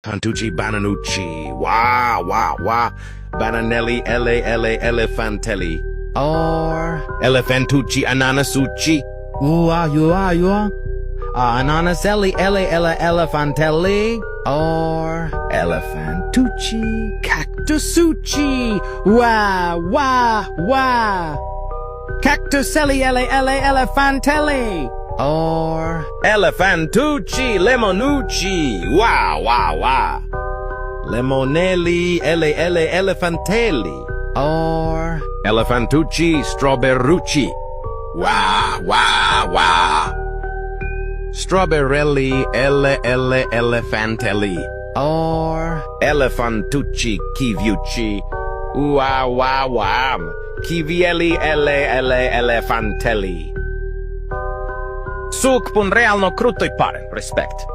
Cantucci Bananucci, wah, Bananelli, elefantelli, or Elephantucci, Ananasucci, you Ananaselli, elefantelli, or Elephantucci, Cactusucci, Cactuselli, elefantelli, or Elephantucci, Lemonucci, wah, Lemonelli, elefantelli, or Elephantucci, Strawberrucci, wah, Strawberelli, elefantelli, or Elephantucci, Kiviucci, wah, Kivielli, elefantelli. Suk pun realno krutoj pare, respekt.